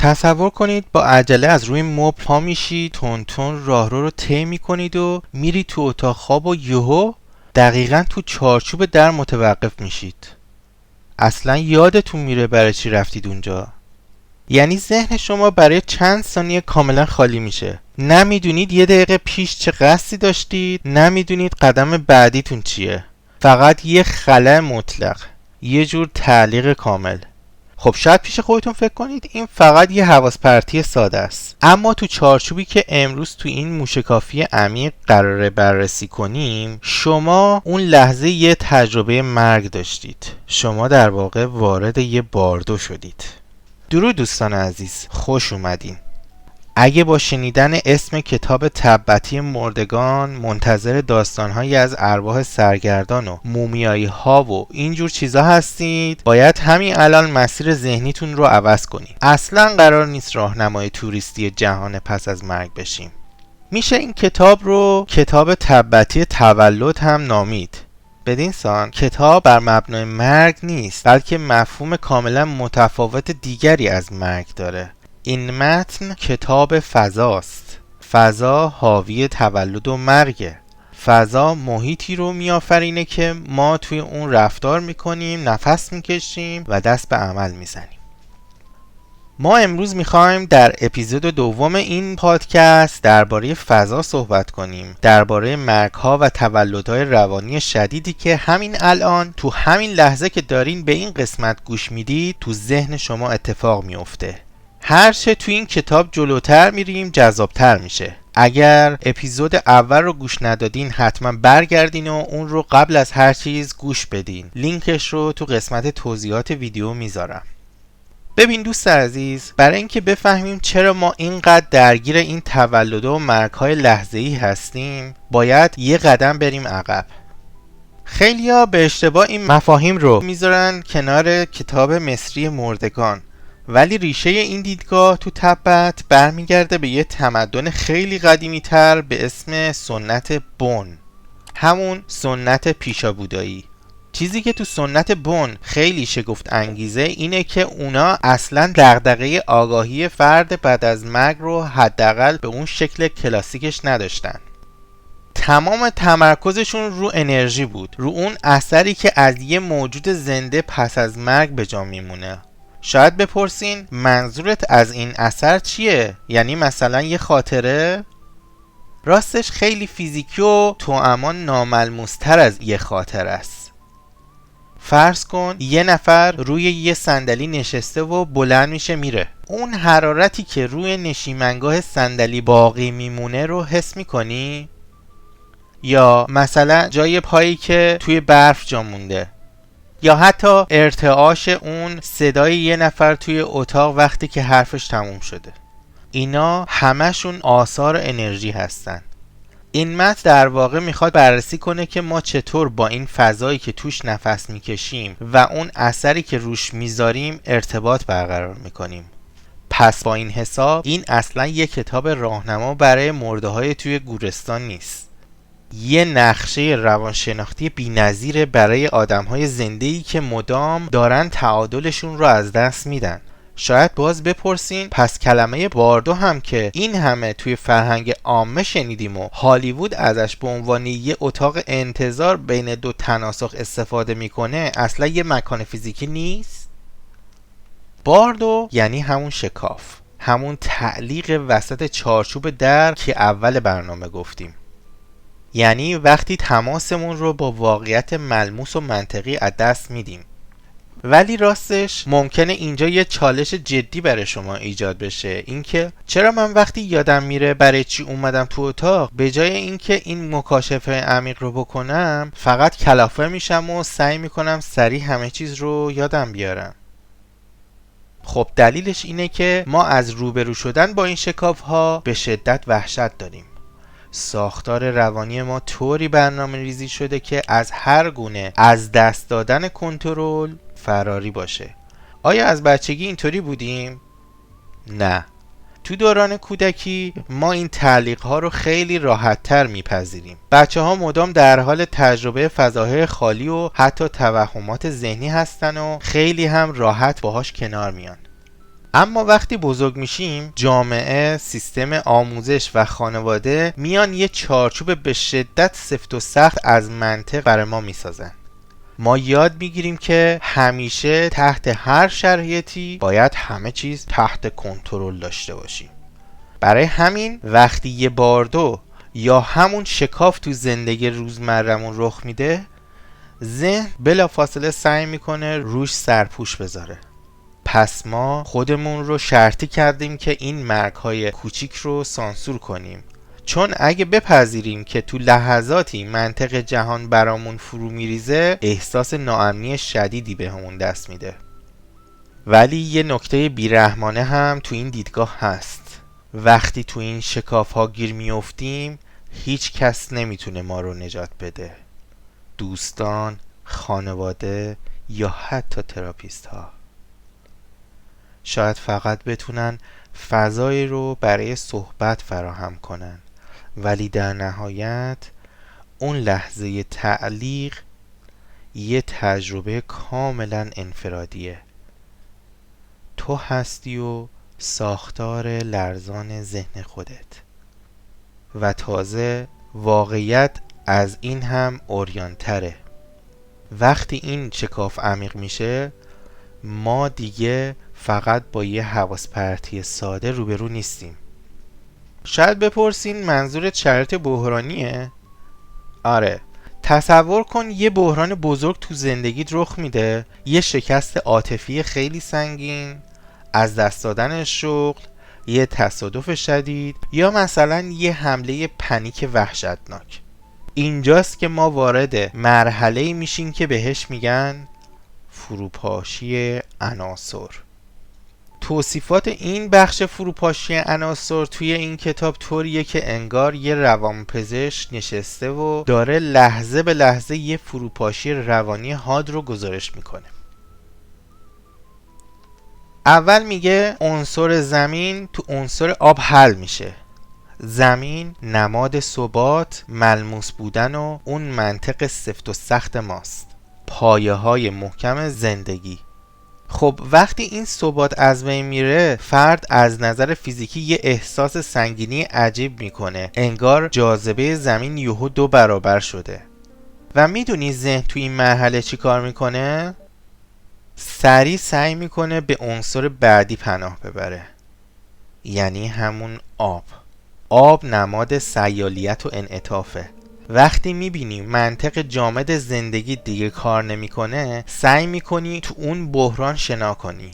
تصور کنید با عجله از روی مبل پا میشید، تون تون راهرو رو طی میکنید و میرید تو اتاق خواب و یهو دقیقاً تو چارچوب در متوقف میشید. اصلا یادتون میره برای چی رفتید اونجا. یعنی ذهن شما برای چند ثانیه کاملا خالی میشه. نمیدونید یه دقیقه پیش چه قصدی داشتید، نمیدونید قدم بعدیتون چیه. فقط یه خلأ مطلق، یه جور تعلیق کامل. خب شاید پیش خودتون فکر کنید این فقط یه حواس پرتی ساده است، اما تو چارچوبی که امروز تو این موشکافی عمیق قراره بررسی کنیم، شما اون لحظه یه تجربه مرگ داشتید. شما در واقع وارد یه باردو شدید. درود دوستان عزیز، خوش اومدین. اگه با شنیدن اسم کتاب تبتی مردگان منتظر داستانهایی از ارواح سرگردان و مومیایی ها و اینجور چیزا هستید، باید همین الان مسیر ذهنیتون رو عوض کنید. اصلا قرار نیست راهنمای توریستی جهان پس از مرگ بشیم. میشه این کتاب رو کتاب تبتی تولد هم نامید. بدین سان کتاب بر مبنای مرگ نیست، بلکه مفهوم کاملا متفاوت دیگری از مرگ داره. این متن کتاب فضاست. فضا حاوی تولد و مرگه. فضا محیطی رو میآفرینه که ما توی اون رفتار میکنیم، نفس میکشیم و دست به عمل میزنیم. ما امروز میخوایم در اپیزود دوم این پادکست درباره فضا صحبت کنیم، درباره مرگ‌ها و تولدهای روانی شدیدی که همین الان تو همین لحظه که دارین به این قسمت گوش میدید تو ذهن شما اتفاق میفته. هرچه تو این کتاب جلوتر میریم جذابتر میشه. اگر اپیزود اول رو گوش ندادین حتما برگردین و اون رو قبل از هر چیز گوش بدین. لینکش رو تو قسمت توضیحات ویدیو میذارم. ببین دوست عزیز، برای اینکه بفهمیم چرا ما اینقدر درگیر این تولد و مرگ‌های لحظه‌ای هستیم، باید یه قدم بریم عقب. خیلیا به اشتباه این مفاهیم رو میذارن کنار کتاب مصری مردگان، ولی ریشه این دیدگاه تو تبت برمیگرده به یه تمدن خیلی قدیمی تر به اسم سنت بن، همون سنت پیشا بودایی. چیزی که تو سنت بن خیلی شگفت انگیزه اینه که اونا اصلا دغدغه آگاهی فرد بعد از مرگ رو حداقل به اون شکل کلاسیکش نداشتن. تمام تمرکزشون رو انرژی بود، رو اون اثری که از یه موجود زنده پس از مرگ به جا میمونه. شاید بپرسین منظورت از این اثر چیه؟ یعنی مثلا یه خاطره؟ راستش خیلی فیزیکی و توامان ناملموستر از یه خاطره است. فرض کن یه نفر روی یه صندلی نشسته و بلند میشه میره. اون حرارتی که روی نشیمنگاه صندلی باقی میمونه رو حس میکنی؟ یا مثلا جای پایی که توی برف جا مونده؟ یا حتی ارتعاش اون صدای یه نفر توی اتاق وقتی که حرفش تموم شده؟ اینا همشون آثار انرژی هستن. این متن در واقع میخواد بررسی کنه که ما چطور با این فضایی که توش نفس میکشیم و اون اثری که روش میذاریم ارتباط برقرار میکنیم. پس با این حساب این اصلا یه کتاب راهنما برای مرده‌های توی گورستان نیست. یه نقشه روانشناختی بی‌نظیر برای آدم‌های زنده‌ای که مدام دارن تعادلشون رو از دست میدن. شاید باز بپرسین پس کلمه باردو هم که این همه توی فرهنگ عامه شنیدیم و هالیوود ازش به عنوان یه اتاق انتظار بین دو تناسخ استفاده میکنه اصلا یه مکان فیزیکی نیست؟ باردو یعنی همون شکاف، همون تعلیق وسط چارچوب در که اول برنامه گفتیم. یعنی وقتی تماسمون رو با واقعیت ملموس و منطقی از دست میدیم. ولی راستش ممکنه اینجا یه چالش جدی برای شما ایجاد بشه، اینکه چرا من وقتی یادم میره برای چی اومدم تو اتاق، به جای اینکه این مکاشفه عمیق رو بکنم فقط کلافه میشم و سعی میکنم سریع همه چیز رو یادم بیارم. خب دلیلش اینه که ما از روبرو شدن با این شکاف ها به شدت وحشت داریم. ساختار روانی ما طوری برنامه ریزی شده که از هر گونه از دست دادن کنترل فراری باشه. آیا از بچگی اینطوری بودیم؟ نه. تو دوران کودکی ما این تعلیق ها رو خیلی راحت تر میپذیریم. بچه ها مدام در حال تجربه فضاهای خالی و حتی توهمات ذهنی هستن و خیلی هم راحت باهاش کنار میان. اما وقتی بزرگ میشیم جامعه، سیستم آموزش و خانواده میان یه چارچوب به شدت سفت و سخت از منطق برای ما میسازن. ما یاد میگیریم که همیشه تحت هر شرایطی باید همه چیز تحت کنترل داشته باشیم. برای همین وقتی یه باردو یا همون شکاف تو زندگی روزمرمون رخ میده، ذهن بلافاصله سعی میکنه روش سرپوش بذاره. پس ما خودمون رو شرطی کردیم که این مرگ‌های کوچیک رو سانسور کنیم، چون اگه بپذیریم که تو لحظاتی منطق جهان برامون فرو میریزه، احساس ناامنی شدیدی بهمون دست میده. ولی یه نکته بیرحمانه هم تو این دیدگاه هست. وقتی تو این شکاف ها گیر میافتیم، هیچ کس نمیتونه ما رو نجات بده. دوستان، خانواده یا حتی تراپیست ها شاید فقط بتونن فضایی رو برای صحبت فراهم کنن، ولی در نهایت اون لحظه تعلیق یه تجربه کاملا انفرادیه. تو هستی و ساختار لرزان ذهن خودت. و تازه واقعیت از این هم عریان‌تره. وقتی این شکاف عمیق میشه، ما دیگه فقط با یه حواس پرتی ساده روبرو نیستیم. شاید بپرسین منظورت شرایط بحرانیه؟ آره. تصور کن یه بحران بزرگ تو زندگیت رخ میده، یه شکست عاطفی خیلی سنگین، از دست دادن شغل، یه تصادف شدید یا مثلا یه حمله پنیک وحشتناک. اینجاست که ما وارد مرحله‌ای میشیم که بهش میگن فروپاشی عناصر. توصیفات این بخش فروپاشی عناصر توی این کتاب طوریه که انگار یه روانپزشک نشسته و داره لحظه به لحظه یه فروپاشی روانی حاد رو گزارش میکنه. اول میگه عنصر زمین تو عنصر آب حل میشه. زمین نماد ثبات، ملموس بودن و اون منطق سفت و سخت ماست، پایه های محکم زندگی. خب وقتی این ثبات از بین میره، فرد از نظر فیزیکی یه احساس سنگینی عجیب میکنه، انگار جاذبه زمین یهو 2 برابر شده. و میدونی ذهن تو این مرحله چی کار میکنه؟ سریع سعی میکنه به عنصر بعدی پناه ببره، یعنی همون آب. آب نماد سیالیت و انعطافه. وقتی میبینی منطق جامد زندگی دیگه کار نمیکنه، سعی میکنی تو اون بحران شنا کنی.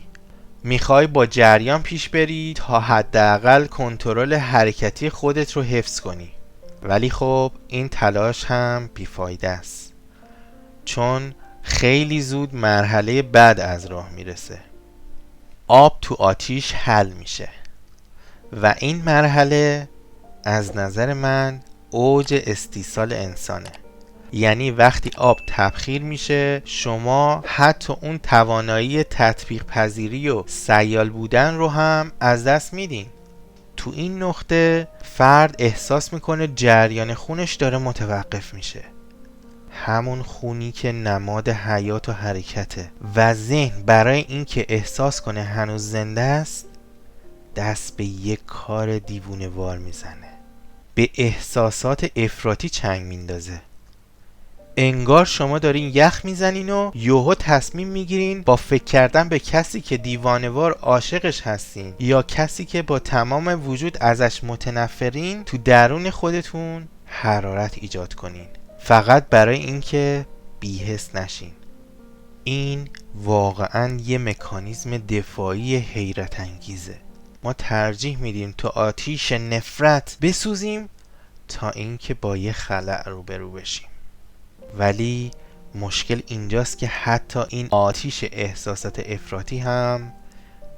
میخوای با جریان پیش بری تا حداقل کنترل حرکتی خودت رو حفظ کنی. ولی خب این تلاش هم بیفایده است، چون خیلی زود مرحله بعد از راه میرسه. آب تو آتیش حل میشه و این مرحله از نظر من اوج استیصال انسانه. یعنی وقتی آب تبخیر میشه، شما حتی اون توانایی تطبیق پذیری و سیال بودن رو هم از دست میدین. تو این نقطه فرد احساس میکنه جریان خونش داره متوقف میشه، همون خونی که نماد حیات و حرکته. و ذهن برای اینکه احساس کنه هنوز زنده است، دست به یک کار دیوونه وار میزنه، به احساسات افراطی چنگ میندازه. انگار شما دارین یخ میزنین و یهو تصمیم میگیرین با فکر کردن به کسی که دیوانوار عاشقش هستین یا کسی که با تمام وجود ازش متنفرین تو درون خودتون حرارت ایجاد کنین، فقط برای اینکه بی‌حس نشین. این واقعا یه مکانیزم دفاعی حیرت انگیزه. ما ترجیح میدیم تو آتیش نفرت بسوزیم تا اینکه با یه خلأ روبرو بشیم. ولی مشکل اینجاست که حتی این آتیش احساسات افراطی هم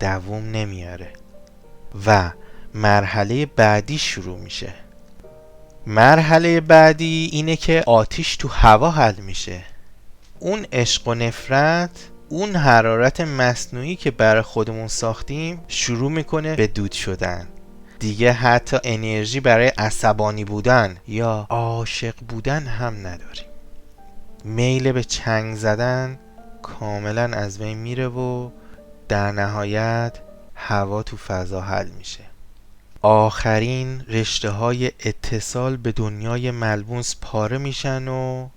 دوام نمیاره و مرحله بعدی شروع میشه. مرحله بعدی اینه که آتیش تو هوا حل میشه. اون عشق و نفرت، اون حرارت مصنوعی که برای خودمون ساختیم شروع میکنه به دود شدن. دیگه حتی انرژی برای عصبانی بودن یا عاشق بودن هم نداریم. میل به چنگ زدن کاملا از بین میره و در نهایت هوا تو فضا حل میشه. آخرین رشته های اتصال به دنیای ملموس پاره میشن و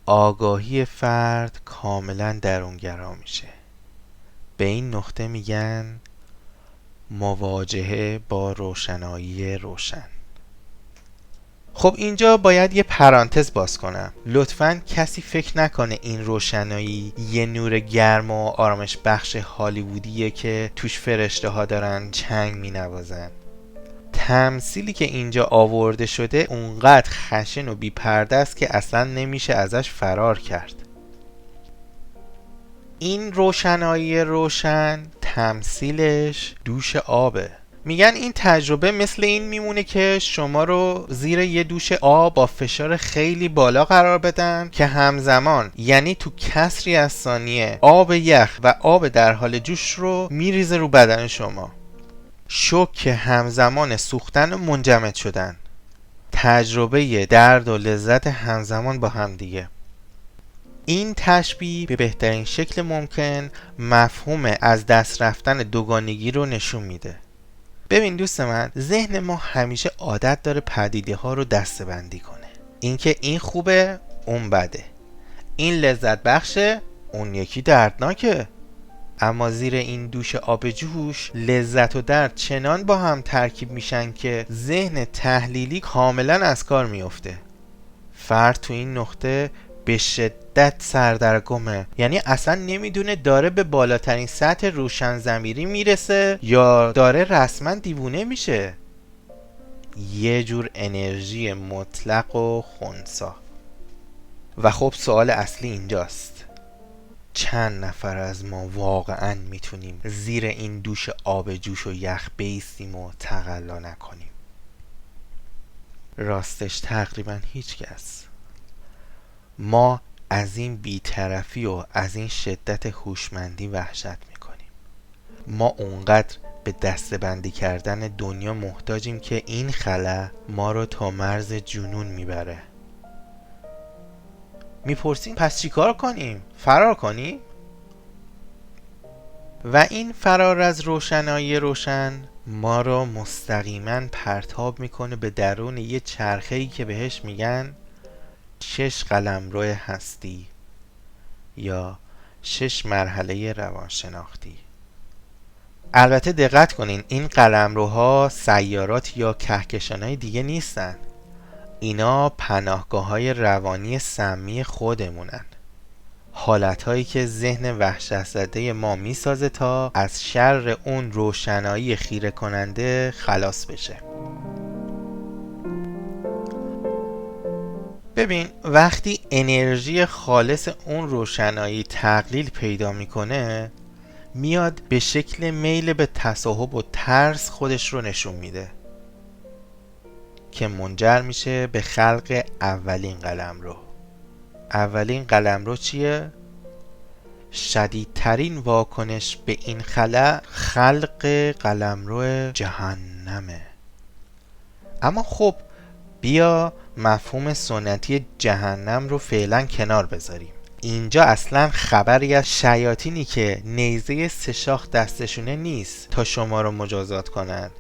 آگاهی فرد کاملا درونگرا میشه. به این نقطه میگن مواجهه با روشنایی روشن. خب اینجا باید یه پرانتز باز کنم. لطفاً کسی فکر نکنه این روشنایی یه نور گرم و آرامش بخش هالیوودیه که توش فرشته ها دارن چنگ می نوازن. تمثیلی که اینجا آورده شده اونقدر خشن و بی پرده است که اصلا نمیشه ازش فرار کرد. این روشنایی روشن تمثیلش دوش آبه. میگن این تجربه مثل این میمونه که شما رو زیر یه دوش آب با فشار خیلی بالا قرار بدن که همزمان یعنی تو کسری از ثانیه آب یخ و آب در حال جوش رو میریزه رو بدن شما. شوک همزمان سوختن و منجمد شدن. تجربه درد و لذت همزمان با هم دیگه. این تشبیه به بهترین شکل ممکن مفهوم از دست رفتن دوگانگی رو نشون میده. ببین دوست من، ذهن ما همیشه عادت داره پدیده ها رو دسته بندی کنه. اینکه این خوبه، اون بده. این لذت بخشه، اون یکی دردناکه. اما زیر این دوش آب جوش لذت و درد چنان با هم ترکیب میشن که ذهن تحلیلی کاملا از کار میفته. فرد تو این نقطه به شدت سردرگمه، یعنی اصلا نمیدونه داره به بالاترین سطح روشن ضمیری میرسه یا داره رسما دیوونه میشه. یه جور انرژی مطلق و خنثی. و خب سوال اصلی اینجاست، چند نفر از ما واقعا میتونیم زیر این دوش آب جوش و یخ بیستیم و تقلا نکنیم؟ راستش تقریبا هیچ کس. ما از این بی‌طرفی و از این شدت هوشمندی وحشت میکنیم. ما اونقدر به دسته بندی کردن دنیا محتاجیم که این خلا ما رو تا مرز جنون میبره. میپرسیم پس چی کار کنیم؟ فرار کنیم؟ و این فرار از روشنایی روشن ما رو مستقیما پرتاب میکنه به درون یه چرخه‌ای که بهش میگن 6 قلمرو هستی یا 6 مرحله روانشناختی. البته دقت کنین، این قلمروها سیارات یا کهکشان‌های دیگه نیستن. اینا پناهگاه‌های روانی سمی خودمونن. حالتهایی که ذهن وحشت زده ما میسازه تا از شر اون روشنایی خیره کننده خلاص بشه. ببین، وقتی انرژی خالص اون روشنایی تقلیل پیدا میکنه، میاد به شکل میل به تصاحب و ترس خودش رو نشون میده که منجر میشه به خلق اولین قلمرو. اولین قلمرو چیه؟ شدیدترین واکنش به این خلأ خلق قلمرو جهنمه. اما خب بیا مفهوم سنتی جهنم رو فعلا کنار بذاریم. اینجا اصلا خبری از شیاطینی که نیزه 3 شاخ دستشونه نیست تا شما رو مجازات کنن.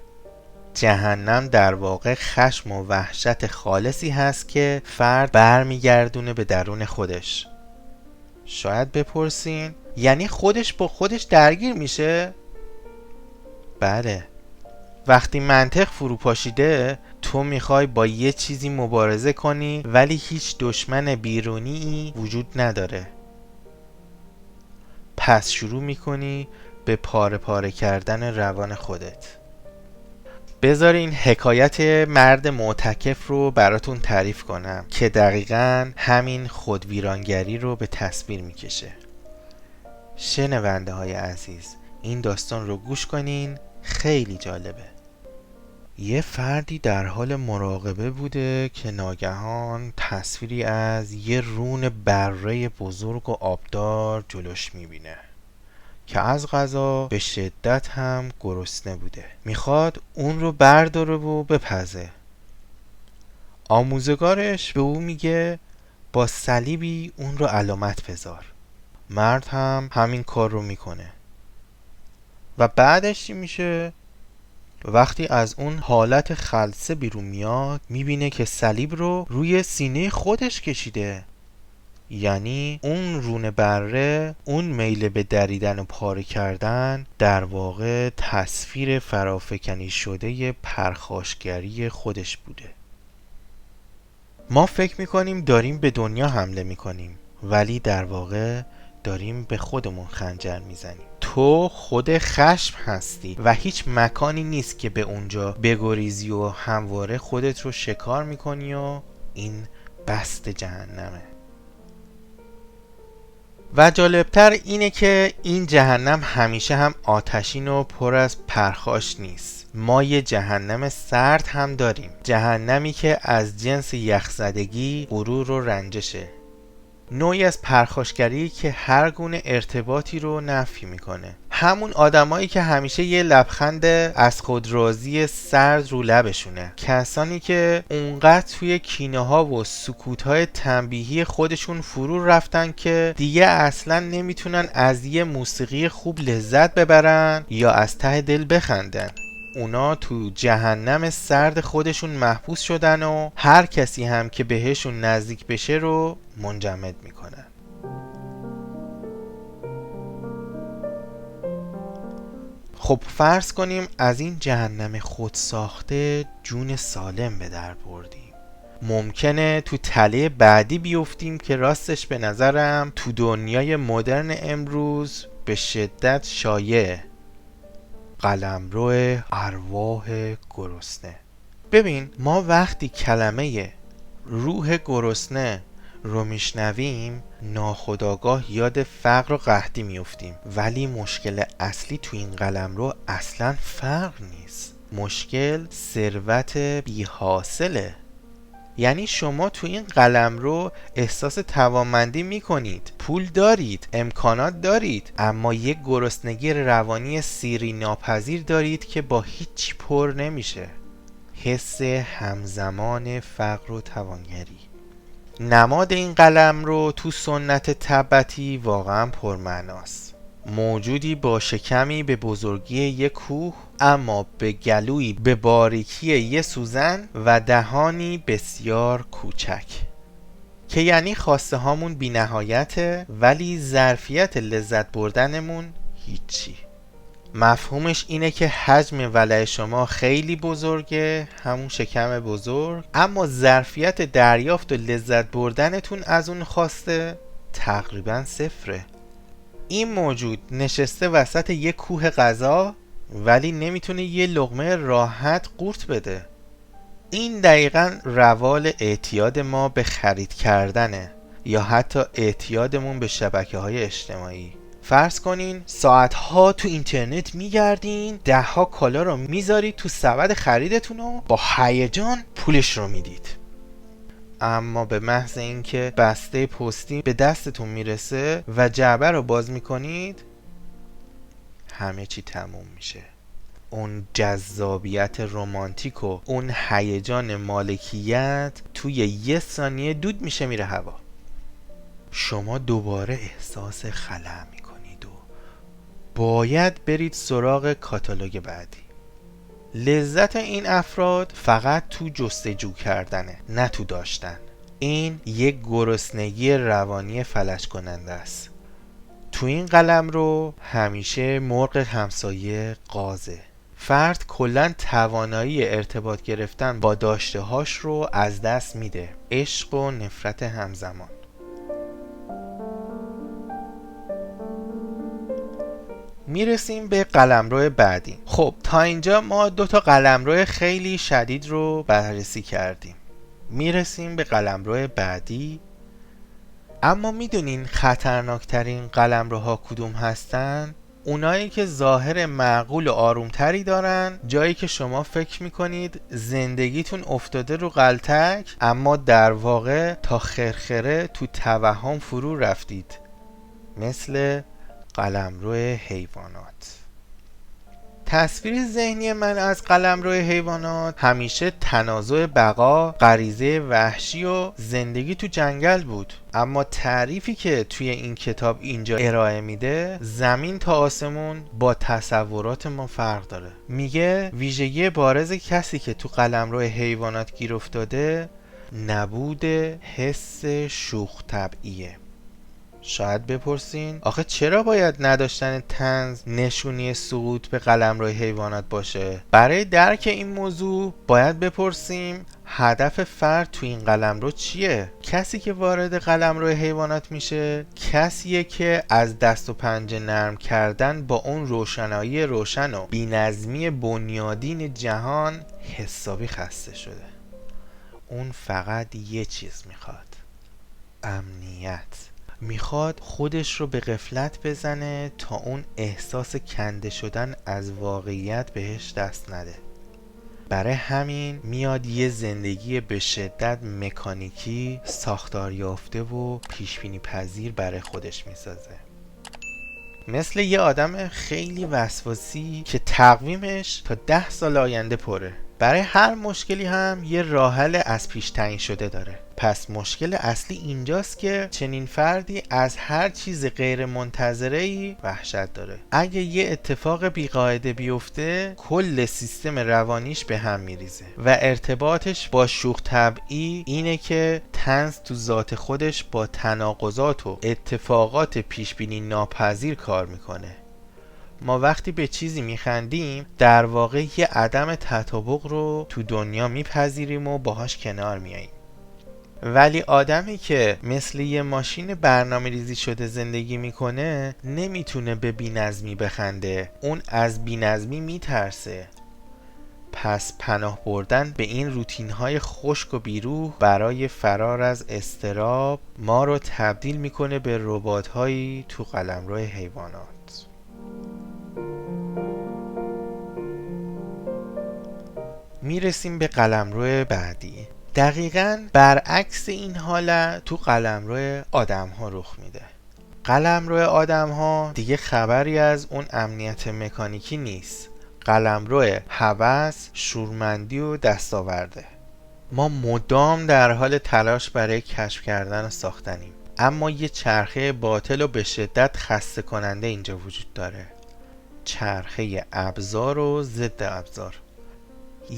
جهنم در واقع خشم و وحشت خالصی هست که فرد برمیگردونه به درون خودش. شاید بپرسین یعنی خودش با خودش درگیر میشه؟ بله. وقتی منطق فرو پاشیده، تو میخوای با یه چیزی مبارزه کنی ولی هیچ دشمن بیرونی وجود نداره. پس شروع میکنی به پاره پاره کردن روان خودت. بذار این حکایت مرد معتکف رو براتون تعریف کنم که دقیقاً همین خودویرانگری رو به تصویر میکشه. شنونده های عزیز، این داستان رو گوش کنین، خیلی جالبه. یه فردی در حال مراقبه بوده که ناگهان تصویری از یه رون بره بزرگ و آبدار جلوش میبینه که از قضا به شدت هم گرسنه بوده. میخواد اون رو برداره و بپزه. آموزگارش به او میگه با صلیبی اون رو علامت بذار. مرد هم همین کار رو میکنه. و بعدش چی میشه؟ وقتی از اون حالت خلسه بیرون میاد میبینه که صلیب رو روی سینه خودش کشیده. یعنی اون رون بره، اون میل به دریدن و پاره کردن در واقع تصویر فرافکنی شده پرخاشگری خودش بوده. ما فکر میکنیم داریم به دنیا حمله میکنیم، ولی در واقع داریم به خودمون خنجر میزنیم. تو خود خشم هستی و هیچ مکانی نیست که به اونجا بگریزی و همواره خودت رو شکار میکنی و این بست جهنمه. و جالبتر اینه که این جهنم همیشه هم آتشین و پر از پرخاش نیست. ما یه جهنم سرد هم داریم، جهنمی که از جنس یخزدگی، غرور و رنجشه. نوعی از پرخاشگری که هر گونه ارتباطی رو نفی میکنه. همون آدمایی که همیشه یه لبخند از خود راضی سرد رو لبشونه، کسانی که اونقدر توی کینه ها و سکوت های تنبیهی خودشون فرو رفتن که دیگه اصلا نمیتونن از یه موسیقی خوب لذت ببرن یا از ته دل بخندن. اونا تو جهنم سرد خودشون محبوس شدن و هر کسی هم که بهشون نزدیک بشه رو منجمد میکنن. خب فرض کنیم از این جهنم خود ساخته جون سالم به در بردیم. ممکنه تو تله بعدی بیفتیم که راستش به نظرم تو دنیای مدرن امروز به شدت شایعه. قلمرو ارواح گرسنه. ببین، ما وقتی کلمه روح گرسنه رو میشنویم ناخودآگاه یاد فقر و قحطی میفتیم، ولی مشکل اصلی تو این قلمرو اصلا فقر نیست. مشکل ثروت بی حاصله. یعنی شما تو این قلمرو احساس توانمندی میکنید، پول دارید، امکانات دارید، اما یک گرسنگی روانی سیری ناپذیر دارید که با هیچی پر نمیشه. حس همزمان فقر و توانگری. نماد این قلمرو تو سنت تبتی واقعا پرمعناست. موجودی با شکمی به بزرگی یک کوه، اما به گلویی به باریکی یک سوزن و دهانی بسیار کوچک، که یعنی خواسته هامون بی نهایته ولی ظرفیت لذت بردنمون هیچی. مفهومش اینه که حجم ولع شما خیلی بزرگه، همون شکم بزرگ، اما ظرفیت دریافت و لذت بردنتون از اون خواسته تقریبا صفره. این موجود نشسته وسط یک کوه غذا ولی نمیتونه یه لقمه راحت قورت بده. این دقیقاً روال اعتیاد ما به خرید کردنه، یا حتی اعتیادمون به شبکه‌های اجتماعی. فرض کنین ساعتها تو اینترنت میگردین، 10 کالا رو میذارید تو سبد خریدتون و با هیجان پولش رو میدید، اما به محض اینکه بسته پستی به دستتون میرسه و جعبه رو باز میکنید همه چی تموم میشه. اون جذابیت رمانتیک و اون هیجان مالکیت توی یه ثانیه دود میشه، میره هوا. شما دوباره احساس خلأ میکنید و باید برید سراغ کاتالوگ بعدی. لذت این افراد فقط تو جستجو کردنه، نه تو داشتن. این یک گرسنگی روانی فلج کننده است. تو این قلمرو همیشه مرغ همسایه قازه. فرد کلاً توانایی ارتباط گرفتن با داشته هاش رو از دست میده. عشق و نفرت همزمان. میرسیم به قلمرو بعدی. خب تا اینجا ما 2 قلمرو خیلی شدید رو بررسی کردیم. میرسیم به قلمرو بعدی. اما میدونین خطرناکترین قلمروها کدوم هستن؟ اونایی که ظاهر معقول و آرومتری دارن، جایی که شما فکر میکنید زندگیتون افتاده رو غلطک، اما در واقع تا خرخره تو توهم فرو رفتید. مثل قلمرو حیوانات. تصویر ذهنی من از قلمرو حیوانات همیشه تنازع بقا، غریزه وحشی و زندگی تو جنگل بود. اما تعریفی که توی این کتاب اینجا ارائه میده زمین تا آسمون با تصورات ما فرق داره. میگه ویژگی بارز کسی که تو قلمرو حیوانات گیر افتاده نبود حس شوخ طبعیه. شاید بپرسین آخه چرا باید نداشتن طنز نشونی سقوط به قلمرو حیوانات باشه؟ برای درک این موضوع باید بپرسیم هدف فرد تو این قلمرو چیه؟ کسی که وارد قلمرو حیوانات میشه کسیه که از دست و پنجه نرم کردن با اون روشنایی روشن و بی‌نظمی بنیادین جهان حسابی خسته شده. اون فقط یه چیز میخواد: امنیت. میخواد خودش رو به غفلت بزنه تا اون احساس کنده شدن از واقعیت بهش دست نده. برای همین میاد یه زندگی به شدت مکانیکی، ساختار یافته و پیشبینی پذیر برای خودش میسازه. مثل یه آدم خیلی وسواسی که تقویمش تا 10 سال آینده پره. برای هر مشکلی هم یه راه حل از پیش تعیین شده داره. پس مشکل اصلی اینجاست که چنین فردی از هر چیز غیر منتظره‌ای وحشت داره. اگه یه اتفاق بی‌قاعده بیفته کل سیستم روانیش به هم میریزه و ارتباطش با شوخ طبعی اینه که طنز تو ذات خودش با تناقضات و اتفاقات پیشبینی ناپذیر کار میکنه. ما وقتی به چیزی میخندیم در واقع یه عدم تطابق رو تو دنیا میپذیریم و باهاش کنار میاییم. ولی آدمی که مثل یه ماشین برنامه ریزی شده زندگی میکنه نمیتونه به بی‌نظمی بخنده، اون از بی‌نظمی میترسه. پس پناه بردن به این روتین‌های خشک و بیروح برای فرار از اضطراب ما رو تبدیل میکنه به ربات‌هایی تو قلمرو حیوانات. میرسیم به قلمرو بعدی. دقیقاً برعکس این حالت تو قلمرو آدم ها رخ میده. قلمرو آدم ها دیگه خبری از اون امنیت مکانیکی نیست. قلمرو هوس، شورمندی و دستاورده. ما مدام در حال تلاش برای کشف کردن و ساختنیم، اما یه چرخه باطل و به شدت خسته کننده اینجا وجود داره. چرخه ابزار و ضد ابزار.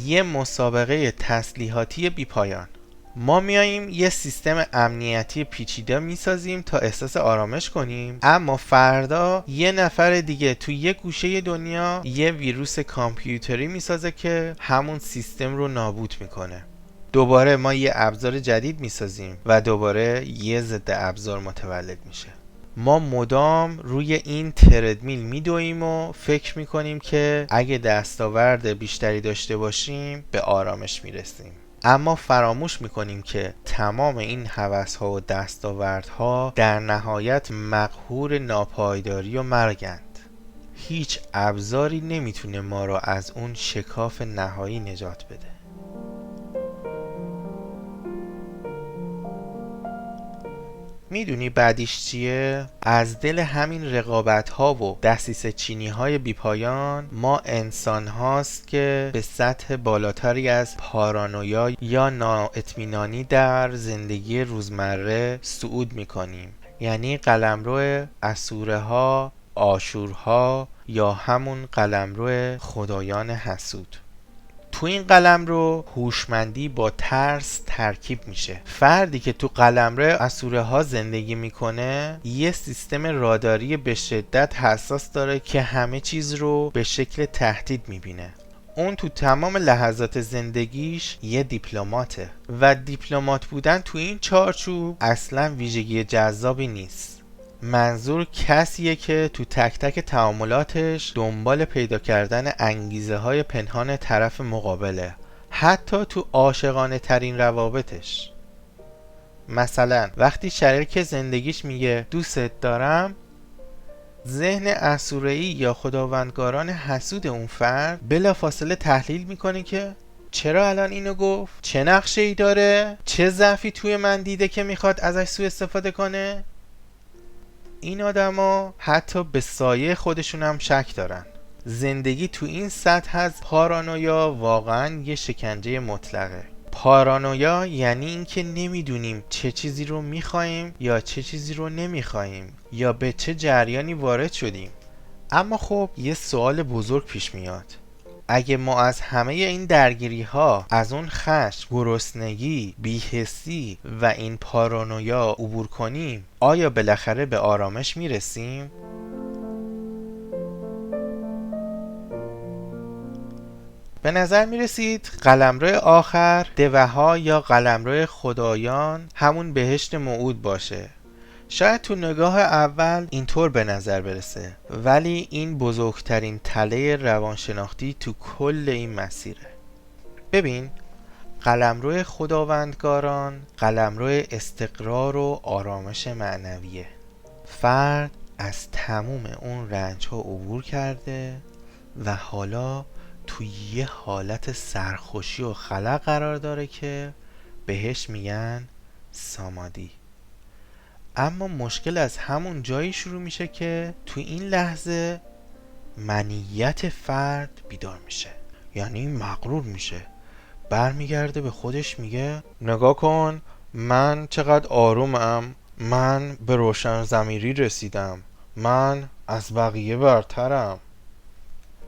یه مسابقه تسلیحاتی بی پایان. ما میاییم یه سیستم امنیتی پیچیده میسازیم تا احساس آرامش کنیم، اما فردا یه نفر دیگه تو یه گوشه دنیا یه ویروس کامپیوتری میسازه که همون سیستم رو نابود میکنه. دوباره ما یه ابزار جدید میسازیم و دوباره یه ضد ابزار متولد میشه. ما مدام روی این تردمیل میدویم و فکر میکنیم که اگه دستاورد بیشتری داشته باشیم به آرامش میرسیم، اما فراموش میکنیم که تمام این هوس‌ها و دستاوردها در نهایت مقهور ناپایداری و مرگند. هیچ ابزاری نمیتونه ما را از اون شکاف نهایی نجات بده. میدونی بعدیش چیه؟ از دل همین رقابت ها و دسیسه چینی های بی پایان ما انسان هاست که به سطح بالاتری از پارانویا یا نااطمینانی در زندگی روزمره صعود میکنیم. یعنی قلمرو اسوره ها، آشورها یا همون قلمرو خدایان حسود. تو این قلمرو هوشمندی با ترس ترکیب میشه. فردی که تو قلمرو اسوره ها زندگی میکنه یه سیستم راداری به شدت حساس داره که همه چیز رو به شکل تهدید میبینه. اون تو تمام لحظات زندگیش یه دیپلماته و دیپلمات بودن تو این چارچوب اصلا ویژگی جذابی نیست. منظور کسیه که تو تک تک تعاملاتش دنبال پیدا کردن انگیزه های پنهان طرف مقابله، حتی تو عاشقانه ترین روابطش. مثلا وقتی شریک زندگیش میگه دوست دارم، ذهن اسطوره‌ای یا خداوندگاران حسود اون فرد بلافاصله تحلیل میکنه که چرا الان اینو گفت؟ چه نقشه ای داره؟ چه ضعفی توی من دیده که میخواد ازش سوء استفاده کنه؟ این آدما حتی به سایه خودشون هم شک دارن. زندگی تو این سطح از پارانویا واقعا یه شکنجه مطلقه. پارانویا یعنی اینکه نمیدونیم چه چیزی رو میخوایم یا چه چیزی رو نمیخوایم یا به چه جریانی وارد شدیم. اما خب یه سوال بزرگ پیش میاد. اگه ما از همه این درگیری ها، از اون خشم، گرسنگی، بی‌حسی و این پارانویا عبور کنیم، آیا بالاخره به آرامش میرسیم؟ به نظر میرسید قلمرو آخر، دوها یا قلمرو خدایان همون بهشت موعود باشه. شاید تو نگاه اول اینطور به نظر برسه، ولی این بزرگترین تله روانشناختی تو کل این مسیره. ببین، قلمرو خداوندگاران قلمرو استقرار و آرامش معنویه. فرد از تموم اون رنج ها عبور کرده و حالا توی یه حالت سرخوشی و خلا قرار داره که بهش میگن سامادی. اما مشکل از همون جایی شروع میشه که تو این لحظه منیت فرد بیدار میشه، یعنی مغرور میشه، برمیگرده به خودش میگه نگاه کن، من چقدر آرومم، من به روشن ضمیری رسیدم، من از بقیه برترم.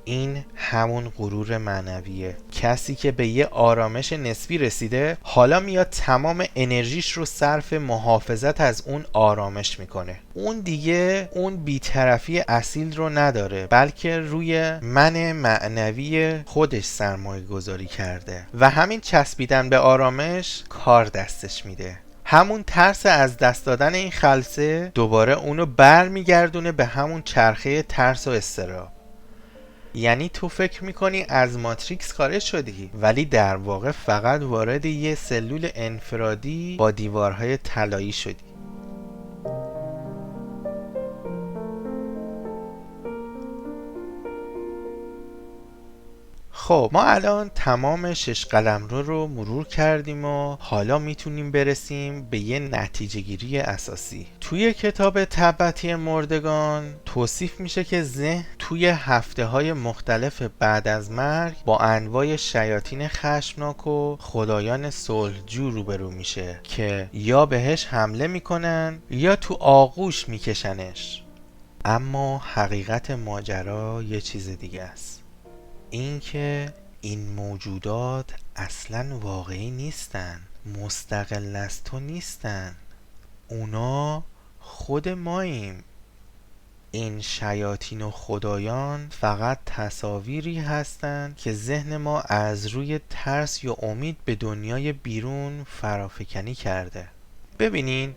این همون غرور معنویه. کسی که به یه آرامش نسبی رسیده حالا میاد تمام انرژیش رو صرف محافظت از اون آرامش میکنه. اون دیگه اون بی‌طرفی اصیل رو نداره، بلکه روی من معنوی خودش سرمایه گذاری کرده و همین چسبیدن به آرامش کار دستش میده. همون ترس از دست دادن این خلسه دوباره اونو برمیگردونه به همون چرخه ترس و اضطراب. یعنی تو فکر میکنی از ماتریکس خارج شدی، ولی در واقع فقط وارد یه سلول انفرادی با دیوارهای طلایی شدی. خب ما الان تمام 6 قلمرو رو مرور کردیم و حالا میتونیم برسیم به یه نتیجه گیری اساسی. توی کتاب تبعتی مردگان توصیف میشه که ذهن توی هفته های مختلف بعد از مرگ با انواع شیاطین خشمناک و خدایان صلحجو روبرو میشه که یا بهش حمله میکنن یا تو آغوش میکشنش. اما حقیقت ماجرا یه چیز دیگه است. اینکه این موجودات اصلا واقعی نیستن، مستقل از تو نیستن، اونا خود ماییم. این شیاطین و خدایان فقط تصاویری هستند که ذهن ما از روی ترس یا امید به دنیای بیرون فرافکنی کرده. ببینین،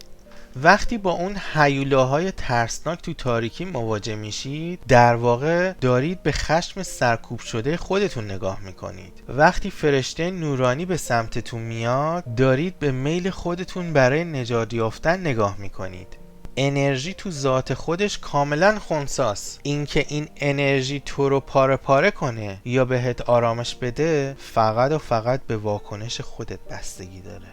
وقتی با اون هیولاهای ترسناک تو تاریکی مواجه میشید، در واقع دارید به خشم سرکوب شده خودتون نگاه میکنید. وقتی فرشته نورانی به سمتتون میاد، دارید به میل خودتون برای نجات یافتن نگاه میکنید. انرژی تو ذات خودش کاملا خنثیه. اینکه این انرژی تو رو پاره پاره کنه یا بهت آرامش بده، فقط و فقط به واکنش خودت بستگی داره.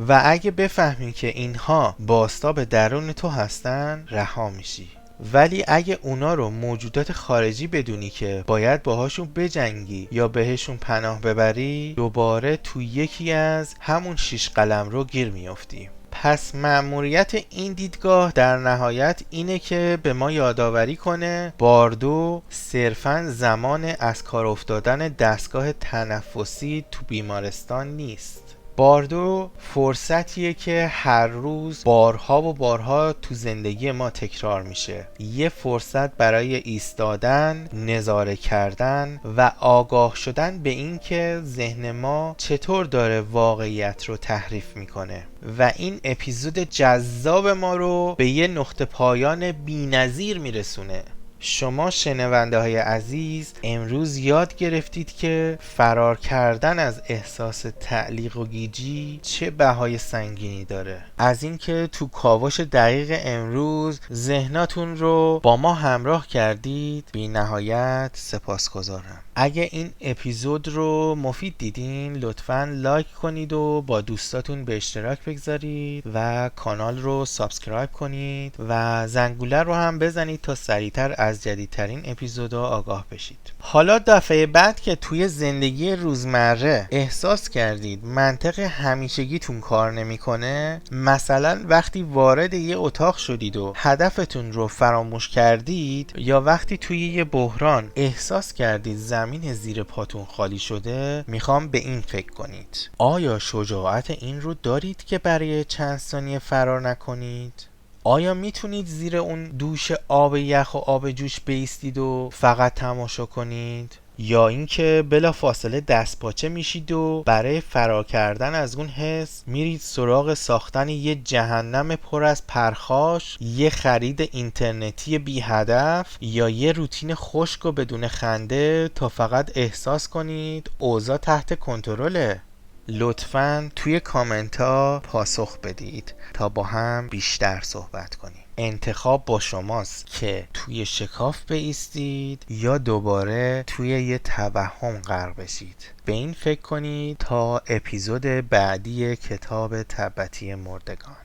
و اگه بفهمی که اینها بازتاب درون تو هستن، رها میشی. ولی اگه اونا رو موجودات خارجی بدونی که باید باهاشون بجنگی یا بهشون پناه ببری، دوباره تو یکی از همون 6 قلمرو گیر میافتی. پس مأموریت این دیدگاه در نهایت اینه که به ما یادآوری کنه باردو صرفاً زمان از کار افتادن دستگاه تنفسی تو بیمارستان نیست. باردو فرصتیه که هر روز بارها و بارها تو زندگی ما تکرار میشه. یه فرصت برای ایستادن، نظاره کردن و آگاه شدن به این که ذهن ما چطور داره واقعیت رو تحریف میکنه. و این اپیزود جذاب ما رو به یه نقطه پایان بی‌نظیر میرسونه. شما شنونده های عزیز امروز یاد گرفتید که فرار کردن از احساس تعلیق و گیجی چه بهای سنگینی داره. از اینکه تو کاوش دقیق امروز ذهناتون رو با ما همراه کردید بی نهایت سپاسگزارم. اگه این اپیزود رو مفید دیدین لطفاً لایک کنید و با دوستاتون به اشتراک بگذارید و کانال رو سابسکرایب کنید و زنگوله رو هم بزنید تا سریعتر از جدیدترین اپیزودا آگاه بشید. حالا دفعه بعد که توی زندگی روزمره احساس کردید منطق همیشگیتون کار نمیکنه، مثلا وقتی وارد یه اتاق شدید و هدفتون رو فراموش کردید، یا وقتی توی یه بحران احساس کردید زمین زیر پاتون خالی شده، میخوام به این فکر کنید: آیا شجاعت این رو دارید که برای چند ثانیه فرار نکنید؟ آیا میتونید زیر اون دوش آب یخ و آب جوش بایستید و فقط تماشا کنید؟ یا اینکه بلا فاصله دست پاچه میشید و برای فرار کردن از اون حس میرید سراغ ساختن یه جهنم پر از پرخاش، یه خرید اینترنتی بی هدف، یا یه روتین خشک و بدون خنده تا فقط احساس کنید اوضاع تحت کنترله؟ لطفاً توی کامنت ها پاسخ بدید تا با هم بیشتر صحبت کنیم. انتخاب با شماست که توی شکاف بایستید یا دوباره توی یه توهم غرق بشید. به این فکر کنید تا اپیزود بعدی کتاب تبتی مردگان.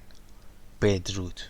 بدرود.